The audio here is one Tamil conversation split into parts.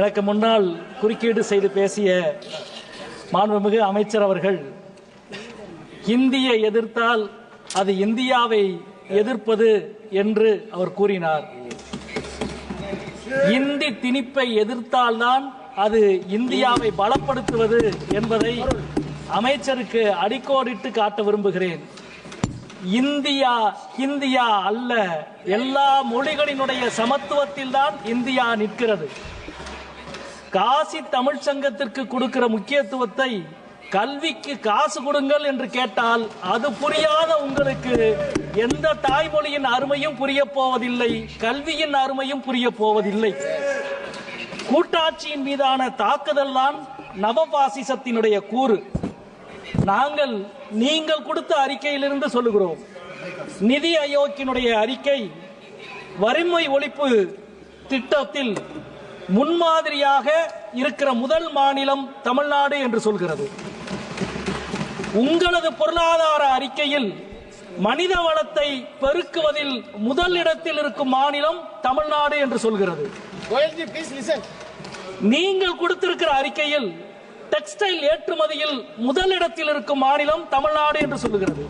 எனக்கு முன்னால் குறுக்கீடு செய்து பேசிய மாண்புமிகு அமைச்சர் அவர்கள் இந்தியை எதிர்த்தால் அது இந்தியாவை எதிர்ப்பது என்று அவர் கூறினார். இந்தி திணிப்பை எதிர்த்தால்தான் அது இந்தியாவை பலப்படுத்துவது என்பதை அமைச்சருக்கு அடிக்கோடிட்டு காட்ட விரும்புகிறேன். இந்தியா இந்தியா அல்ல, எல்லா மொழிகளினுடைய சமத்துவத்தில் தான் இந்தியா நிற்கிறது. காசி தமிழ் சங்கத்திற்கு கொடுக்கிற முக்கியத்துவத்தை கல்விக்கு காசு கொடுங்கள் என்று கேட்டால் அது புரியாத உங்களுக்கு எந்த தாய்மொழியின் அருமையும் புரிய போவதில்லை, கல்வியின் அருமையும் புரிய போவதில்லை. கூட்டாட்சியின் மீதான தாக்குதல் தான் நவபாசிசத்தினுடைய கூறு. நீங்கள் கொடுத்த அறிக்கையிலிருந்து சொல்லுகிறோம். நிதி ஆயோக்கினுடைய அறிக்கை வறுமை ஒழிப்பு திட்டத்தில் முன்மாதிரியாக இருக்கிற முதல் மாநிலம் தமிழ்நாடு என்று சொல்கிறது. உங்களது பொருளாதார அறிக்கையில் மனித வளத்தை பெருக்குவதில் முதல் இடத்தில் இருக்கும் மாநிலம் தமிழ்நாடு என்று சொல்கிறது. நீங்கள் கொடுத்திருக்கிற அறிக்கையில் டெக்ஸ்டைல் ஏற்றுமதியில் முதல் இடத்தில் இருக்கும் மாநிலம் தமிழ்நாடு என்று சொல்லுகிறது.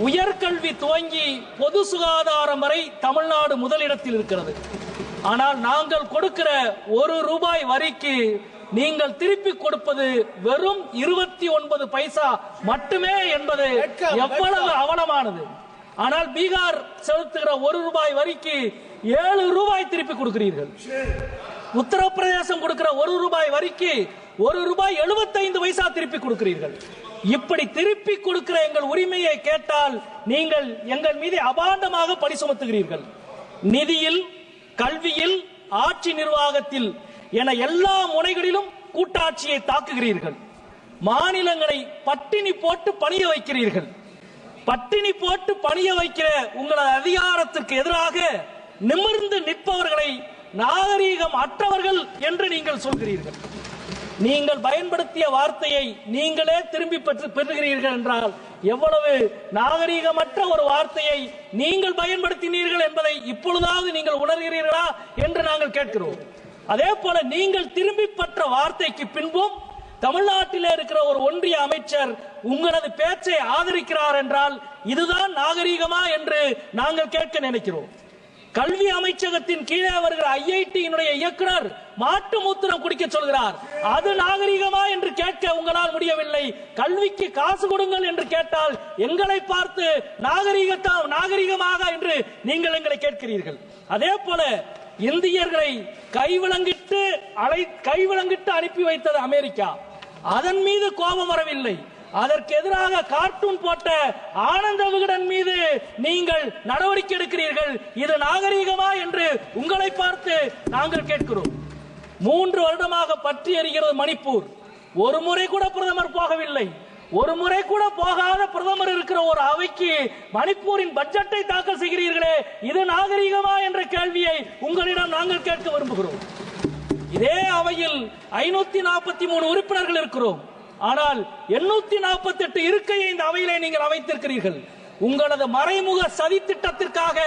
உயர்கல்வி துவங்கி பொது சுகாதாரம் வரை தமிழ்நாடு முதலிடத்தில் இருக்கிறது. ஆனால் நாங்கள் கொடுக்கிற ₹1 வரிக்கு நீங்கள் திருப்பி கொடுப்பது வெறும் 29 பைசா மட்டுமே என்பது எவ்வளவு அவலமானது. ஆனால் பீகார் செலுத்துகிற ₹1 வரிக்கு ₹7 திருப்பி கொடுக்கிறீர்கள். உத்தரப்பிரதேசம் கொடுக்கிற ₹1 வரிக்கு ₹1.75 பைசா திருப்பி கொடுக்கிறீர்கள். இப்படி திருப்பி கொடுக்கிற எங்கள் உரிமையை கேட்டால் நீங்கள் எங்கள் மீது அபாண்டமாக பழி சுமத்துகிறீர்கள். நிதியில், கல்வியில், ஆட்சி நிர்வாகத்தில் என எல்லா முனைகளிலும் கூட்டாட்சியை தாக்குகிறீர்கள். மாநிலங்களை பட்டினி போட்டு பணிய வைக்கிறீர்கள். பட்டினி போட்டு பணிய வைக்கிற உங்களது அதிகாரத்திற்கு எதிராக நிமிர்ந்து நிற்பவர்களை நாகரீகம் அற்றவர்கள் என்று நீங்கள் சொல்கிறீர்கள். நீங்கள் பயன்படுத்திய வார்த்தையை நீங்களே திரும்பி பெறுகிறீர்கள் என்றால் எவ்வளவு நாகரீகமற்ற ஒரு வார்த்தையை நீங்கள் பயன்படுத்தினீர்கள் என்பதை இப்பொழுதாவது நீங்கள் உணர்கிறீர்களா என்று நாங்கள் கேட்கிறோம். அதே போல நீங்கள் திரும்பி பெற்ற வார்த்தைக்கு பின்பும் தமிழ்நாட்டிலே இருக்கிற ஒரு ஒன்றிய அமைச்சர் உங்களது பேச்சை ஆதரிக்கிறார் என்றால் இதுதான் நாகரீகமா என்று நாங்கள் கேட்க நினைக்கிறோம். கல்வி அமைச்சகத்தின் கீழே வருகிற ஐஐடியினுடைய இயக்குனர் மாட்டு மூத்திரம் குடிக்க சொல்கிறார். அது நாகரீகமா என்று கேட்க உங்களால் முடியவில்லை. கல்விக்கு காசு கொடுங்கள் என்று கேட்டால் எங்களை பார்த்து நாகரீகமாக என்று நீங்கள் எங்களை கேட்கிறீர்கள். அதே போல இந்தியர்களை கைவிலங்கிட்டு அனுப்பி வைத்தது அமெரிக்கா. அதன் மீது கோபம் வரவில்லை. அதற்கு எதிராக கார்ட்டூன் போட்ட ஆனந்த விகடன் மீது நீங்கள் நடவடிக்கை எடுக்கிறீர்கள். இது நாகரீகமா என்று உங்களை பார்த்து நாங்கள் கேட்கிறோம். 3 வருடமாக பற்றி எரிகிறது மணிப்பூர். ஒரு முறை கூட பிரதமர் போகவில்லை. ஒரு முறை கூட போகாத பிரதமர் இருக்கிற ஒரு அவைக்கு மணிப்பூரின் பட்ஜெட்டை தாக்கல் செய்கிறீர்களே, இது நாகரீகமா என்ற கேள்வியை உங்களிடம் நாங்கள் கேட்க விரும்புகிறோம். இதே அவையில் 543 உறுப்பினர்கள் இருக்கிறோம். ஆனால் 848 இருக்கையை இந்த அவையிலே நீங்கள் அமைத்திருக்கிறீர்கள். உங்களது மறைமுக சதி திட்டத்திற்காக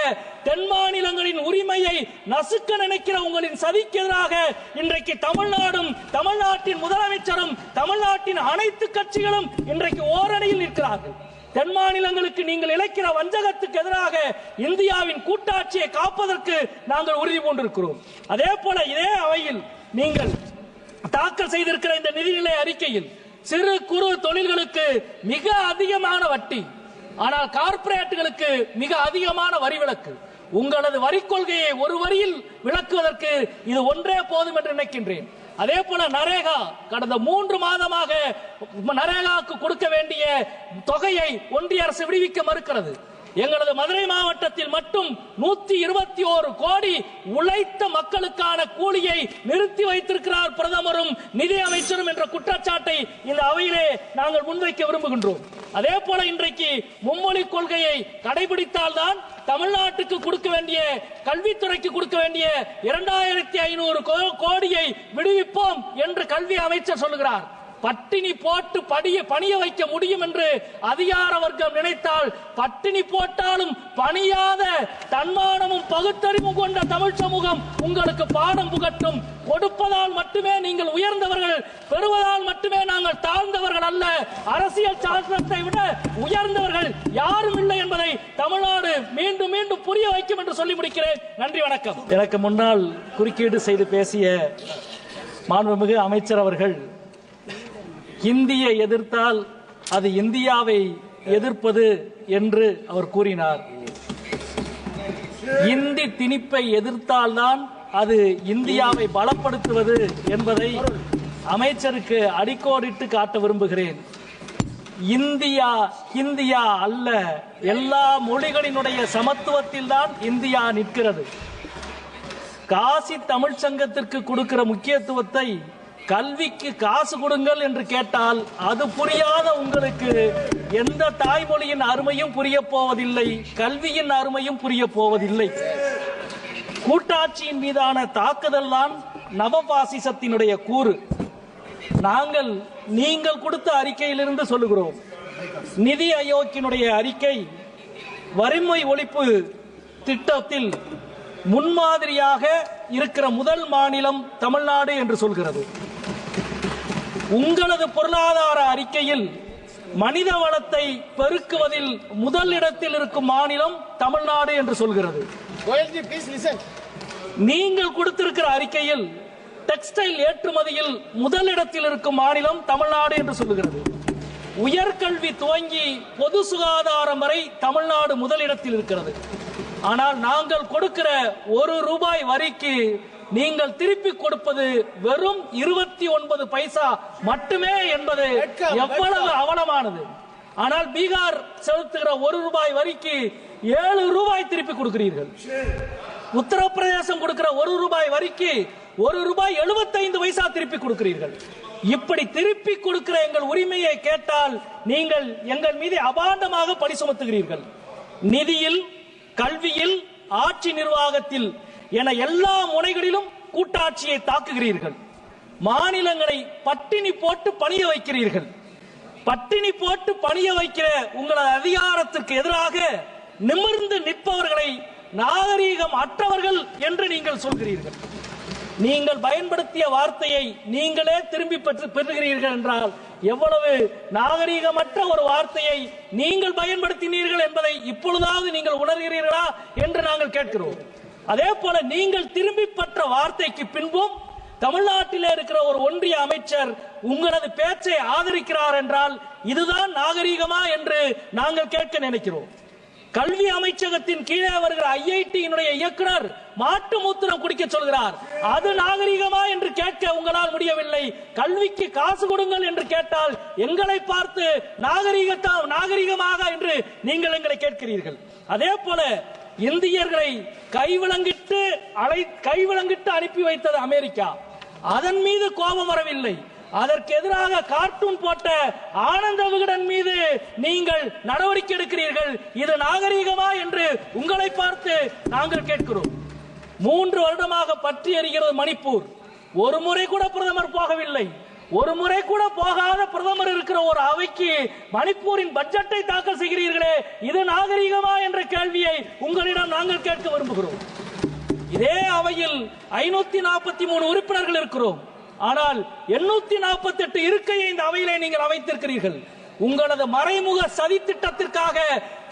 தென் மாநிலங்களின் உரிமையை நசுக்க நினைக்கிற உங்களின் சதிக்கு எதிராக இன்றைக்கு தமிழ்நாடும், தமிழ்நாட்டின் முதலமைச்சரும், தமிழ்நாட்டின் அனைத்து கட்சிகளும் இன்றைக்கு ஓரணியில் நிற்கிறார்கள். தென் மாநிலங்களுக்கு நீங்கள் இழைக்கிற வஞ்சகத்துக்கு எதிராக இந்தியாவின் கூட்டாட்சியை காப்பதற்கு நாங்கள் உறுதி பூண்டிருக்கிறோம். அதே போல இதே அவையில் நீங்கள் தாக்கல் செய்திருக்கிற இந்த நிதிநிலை அறிக்கையில் சிறு குறு தொழில்களுக்கு மிக அதிகமான வட்டி, ஆனால் கார்ப்பரேட்டுகளுக்கு மிக அதிகமான வரி விலக்கு. உங்களது வரி கொள்கையை ஒரு வரியில் விளக்குவதற்கு இது ஒன்றே போதும் என்று நினைக்கின்றேன். அதே போல நரேகா கடந்த 3 மாதமாக நரேகாவுக்கு கொடுக்க வேண்டிய தொகையை ஒன்றிய அரசு விடுவிக்க மறுக்கிறது. எங்களது மதுரை மாவட்டத்தில் மட்டும் 121 கோடி உழைத்த மக்களுக்கான கூலியை நிறுத்தி வைத்திருக்கிறார் பிரதமரும் நிதி அமைச்சரும் என்ற குற்றச்சாட்டை இந்த அவையிலே நாங்கள் முன்வைக்க விரும்புகின்றோம். அதே போல இன்றைக்கு மும்மொழி கொள்கையை கடைபிடித்தால்தான் தமிழ்நாட்டுக்கு கொடுக்க வேண்டிய, கல்வித்துறைக்கு கொடுக்க வேண்டிய 2500 கோடியை விடுவிப்போம் என்று கல்வி அமைச்சர் சொல்லுகிறார். பட்டினி போட்டு பணிய வைக்க முடியும் என்று அதிகார வர்க்கம் நினைத்தால் பட்டினி போட்டாலும் பணியாத தன்மானமும் பகுத்தறிவும் கொண்ட தமிழ் சமூகம் உங்களுக்கு பாடம் புகட்டும். கொடுப்பதால் மட்டுமே நீங்கள் உயர்ந்தவர்கள், பெறுவதால் மட்டுமே நாங்கள் தாழ்ந்தவர்கள் அல்ல. அரசியல் சாசனத்தை விட உயர்ந்தவர்கள் யாரும் இல்லை என்பதை தமிழ்நாடு மீண்டும் மீண்டும் புரிய வைக்கும் என்று சொல்லி முடிக்கிறேன். நன்றி, வணக்கம். எனக்கு முன்னால் குறுக்கீடு செய்து பேசிய மாண்புமிகு அமைச்சர் அவர்கள் ஹிந்தியை எதிர்த்தால் அது இந்தியாவை எதிர்ப்பது என்று அவர் கூறினார். இந்தி திணிப்பை எதிர்த்தால்தான் அது இந்தியாவை பலப்படுத்துவது என்பதை அமைச்சருக்கு அடிக்கோடிட்டு காட்ட விரும்புகிறேன். இந்தியா ஹிந்தியா அல்ல, எல்லா மொழிகளினுடைய சமத்துவத்தில் தான் இந்தியா நிற்கிறது. காசி தமிழ் சங்கத்திற்கு கொடுக்கிற முக்கியத்துவத்தை கல்விக்கு காசு கொடுங்கள் என்று கேட்டால் அது புரியாத உங்களுக்கு எந்த தாய்மொழியின் அருமையும் புரிய போவதில்லை, கல்வியின் அருமையும் புரிய போவதில்லை. கூட்டாட்சியின் மீதான தாக்குதல் தான் நவபாசிசத்தினுடைய கூறு. நீங்கள் கொடுத்த அறிக்கையிலிருந்து சொல்லுகிறோம். நிதி ஆயோக்கினுடைய அறிக்கை வறுமை ஒழிப்பு திட்டத்தில் முன்மாதிரியாக இருக்கிற முதல் மாநிலம் தமிழ்நாடு என்று சொல்கிறது. உங்களது பொருளாதார அறிக்கையில் மனித வளத்தை பெருக்குவதில் முதல் இடத்தில் இருக்கும் மாநிலம் தமிழ்நாடு என்று சொல்கிறது. நீங்கள் கொடுத்திருக்கிற அறிக்கையில் டெக்ஸ்டைல் ஏற்றுமதியில் முதல் இடத்தில் இருக்கும் மாநிலம் தமிழ்நாடு என்று சொல்லுகிறது. உயர்கல்வி துவங்கி பொது சுகாதாரம் வரை தமிழ்நாடு முதலிடத்தில் இருக்கிறது. ஆனால் நாங்கள் கொடுக்கிற ₹1 வரிக்கு நீங்கள் திருப்பி கொடுப்பது வெறும் 29 பைசா மட்டுமே என்பது எவ்வளவு அவலமானது. ஆனால் பீகார் செலுத்துகிற ₹1 வரிக்கு ₹7 திருப்பி கொடுக்கிறீர்கள். உத்தரப்பிரதேசம் கொடுக்கிற ₹1 வரிக்கு ₹1.75 திருப்பி கொடுக்கிறீர்கள். இப்படி திருப்பி கொடுக்கிற எங்கள் உரிமையை கேட்டால் நீங்கள் எங்கள் மீது அபாண்டமாக பழி சுமத்துகிறீர்கள். நிதியில், கல்வியில், ஆட்சி நிர்வாகத்தில் என எல்லா முனைகளிலும் கூட்டாட்சியை தாக்குகிறீர்கள். மாநிலங்களை பட்டினி போட்டு பணிய வைக்கிறீர்கள். பட்டினி போட்டு பணிய வைக்கிற உங்களது அதிகாரத்திற்கு எதிராக நிமிர்ந்து நிற்பவர்களை நாகரீகம் அற்றவர்கள் என்று நீங்கள் சொல்கிறீர்கள். நீங்கள் பயன்படுத்திய வார்த்தையை நீங்களே திரும்பி பெறுகிறீர்கள் என்றால் எவ்வளவு நாகரீகமற்ற ஒரு வார்த்தையை நீங்கள் பயன்படுத்தினீர்கள் என்பதை இப்பொழுதாவது நீங்கள் உணர்கிறீர்களா என்று நாங்கள் கேட்கிறோம். அதே போல நீங்கள் திரும்பி பெற்ற வார்த்தைக்கு பின்பும் தமிழ்நாட்டில் இருக்கிற ஒரு ஒன்றிய அமைச்சர் உங்களது பேச்சை ஆதரிக்கிறார் என்றால் இதுதான் நாகரீகமா என்று நாங்கள் கேட்க நினைக்கிறோம். கல்வி அமைச்சகத்தின் கீழே வருகிற ஐஐடியினுடைய இயக்குனர் மாட்டு மூத்திரம் குடிக்க சொல்கிறார். அது நாகரீகமா என்று கேட்க உங்களால் முடியவில்லை. கல்விக்கு காசு கொடுங்கள் என்று கேட்டால் எங்களை பார்த்து நாகரீகமாக என்று நீங்கள் எங்களை கேட்கிறீர்கள். அதே போல இந்தியர்களை கைவிலங்கிட்டு அனுப்பி வைத்தது அமெரிக்கா. அதன் மீது கோபம் வரவில்லை. அதற்கு எதிராக கார்ட்டூன் போட்ட ஆனந்த விகடன் மீது நீங்கள் நடவடிக்கை எடுக்கிறீர்கள். இது நாகரீகமா என்று உங்களை பார்த்து நாங்கள் கேட்கிறோம். 3 வருடமாக பற்றி எரிகிறது மணிப்பூர். ஒரு முறை கூட பிரதமர் போகவில்லை. ஒரு முறை கூட போகாத பிரதமர் இருக்கிற ஒரு அவைக்கு மணிப்பூரின் பட்ஜெட்டை தாக்கல் செய்கிறீர்களே, இது நாகரீகமா என்ற கேள்வியை உங்களிடம் நாங்கள் கேட்க விரும்புகிறோம். இதே அவையில் 543 உறுப்பினர்கள் இருக்கிறோம். ஆனால் 848 இருக்கையை இந்த அவையிலே நீங்கள் அமைத்திருக்கிறீர்கள். உங்களது மறைமுக சதி திட்டத்திற்காக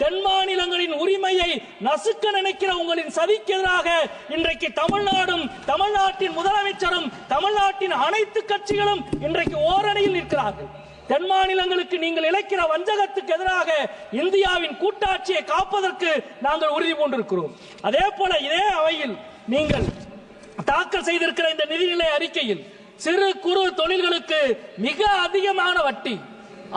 தென் மாநிலங்களின் உரிமையை நசுக்க நினைக்கிற உங்களின் சதிக்கு எதிராக இன்றைக்கு தமிழ்நாடும், தமிழ்நாட்டின் முதலமைச்சரும், தமிழ்நாட்டின் அனைத்து கட்சிகளும் இன்றைக்கு ஓரணியில் நிற்கிறார்கள். தென் மாநிலங்களுக்கு நீங்கள் இழைக்கிற வஞ்சகத்துக்கு எதிராக இந்தியாவின் கூட்டாட்சியை காப்பதற்கு நாங்கள் உறுதி பூண்டிருக்கிறோம். அதே போல இதே அவையில் நீங்கள் தாக்கல் செய்திருக்கிற இந்த நிதிநிலை அறிக்கையில் சிறு குறு தொழில்களுக்கு மிக அதிகமான வட்டி,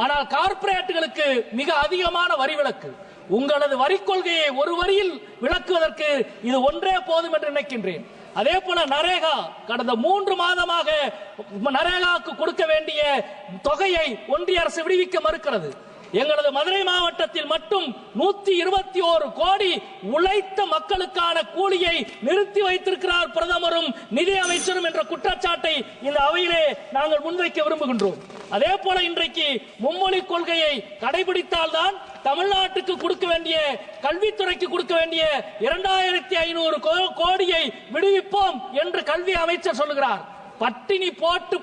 ஆனால் கார்ப்பரேட்டுகளுக்கு மிக அதிகமான வரி விலக்கு. உங்களது வரி கொள்கையை ஒரு வரியில் விளக்குவதற்கு இது ஒன்றே போதும் என்று நினைக்கின்றேன். அதே போல நரேகா, கடந்த 3 மாதமாக நரேகாவுக்கு கொடுக்க வேண்டிய தொகையை ஒன்றிய அரசு விடுவிக்க மறுக்கிறது. எங்களது மதுரை மாவட்டத்தில் மட்டும் 121 கோடி உழைத்த மக்களுக்கான கூலியை நிறுத்தி வைத்திருக்கிறார் பிரதமரும் நிதி அமைச்சரும் என்ற குற்றச்சாட்டை இந்த அவையிலே நாங்கள் முன்வைக்க விரும்புகின்றோம். அதே போல இன்றைக்கு மும்மொழி கொள்கையை கடைபிடித்தால்தான் தமிழ்நாட்டுக்கு கொடுக்க வேண்டிய கல்வித்துறைக்கு கொடுக்க வேண்டிய 2500 கோடியை விடுவிப்போம் என்று கல்வி அமைச்சர் சொல்லுகிறார். பட்டினி போட்டு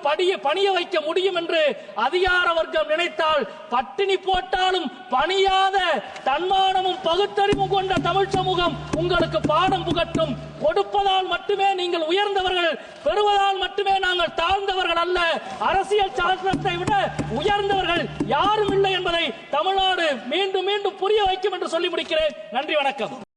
பணிய வைக்க முடியும் என்று அதிகார வர்க்கம் நினைத்தால் பட்டினி போட்டாலும் பணியாத தன்மானமும் பகுத்தறிவும் கொண்ட தமிழ் சமூகம் உங்களுக்கு பாடம் புகட்டும். கொடுப்பதால் மட்டுமே நீங்கள் உயர்ந்தவர்கள், பெறுவதால் மட்டுமே நாங்கள் தாழ்ந்தவர்கள் அல்ல. அரசியல் சாசனத்தை விட உயர்ந்தவர்கள் யாரும் இல்லை என்பதை தமிழ்நாடு மீண்டும் மீண்டும் புரிய வைக்கும் என்று சொல்லி முடிக்கிறேன். நன்றி, வணக்கம்.